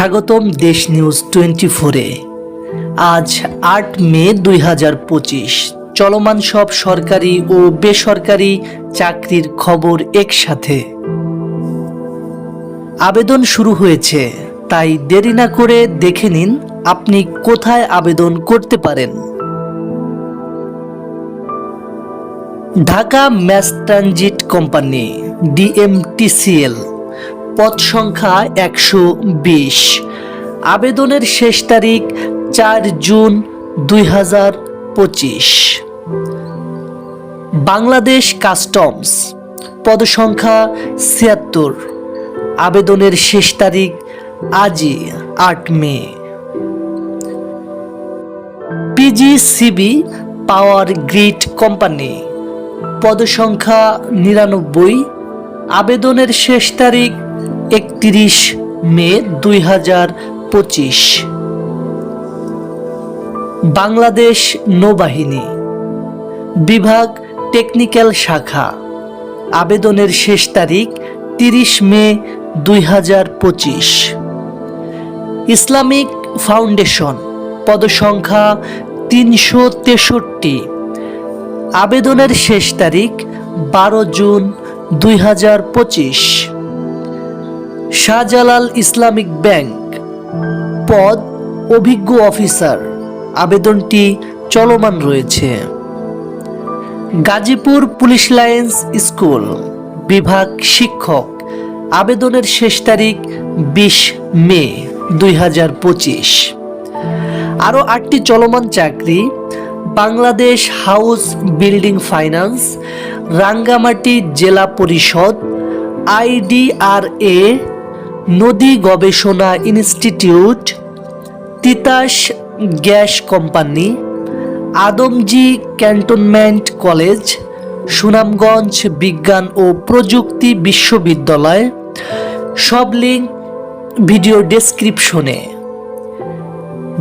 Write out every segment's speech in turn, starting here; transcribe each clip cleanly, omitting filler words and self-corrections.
স্বাগতম দেশ নিউজ 24-এ। আজ ৮ মে ২০২৫। চলমান সব সরকারি ও বেসরকারি চাকরির খবর একসাথে। আবেদন শুরু হয়েছে, তাই দেরি না করে দেখে নিন আপনি কোথায় আবেদন করতে পারেন। Dhaka mass transit company DMTCL, পদ সংখ্যা ১২০। আবেদনের শেষ তারিখ ৪ জুন ২০২৫। বাংলাদেশ কাস্টমস, পদ সংখ্যা ৭৬। আবেদনের শেষ তারিখ আজই ৮ মে। PGCB পাওয়ার গ্রিড কোম্পানি, পদ সংখ্যা ৯৯। আবেদনের শেষ তারিখ ৩১ মে ২০২৫। বাংলাদেশ নৌবাহিনী বিভাগ টেকনিক্যাল শাখা, আবেদনের শেষ তারিখ ৩০ মে ২০২৫। ইসলামিক ফাউন্ডেশন, পদ সংখ্যা ৩৬৩। আবেদনের শেষ তারিখ ১২ জুন ২০২৫। শাহজালাল ইসলামিক ব্যাংক, পদ অভিজ্ঞ অফিসার, আবেদনটি চলমান রয়েছে। গাজীপুর পুলিশ লাইন্স স্কুল বিভাগ শিক্ষক, আবেদনের শেষ তারিখ ২০ মে ২০২৫। আরও ৮টি চলমান চাকরি। Bangladesh house building finance, Rangamati জেলা পরিষদ, IDRA, নদী গবেষণা institute, Titas gas company, Adamjee cantonment college, Sunamganj বিজ্ঞান ও প্রযুক্তি বিশ্ববিদ্যালয়। সব লিঙ্ক ভিডিও ডেসক্রিপশনে।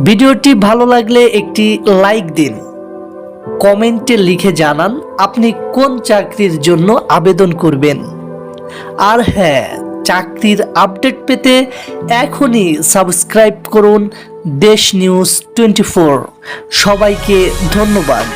ভিডিওটি ভালো লাগলে একটি লাইক দিন, কমেন্টে লিখে জানান আপনি কোন চাকরির জন্য আবেদন করবেন। আর হ্যাঁ, চাকরির আপডেট পেতে এখনই সাবস্ক্রাইব করুন দেশ নিউজ 24। সবাইকে ধন্যবাদ।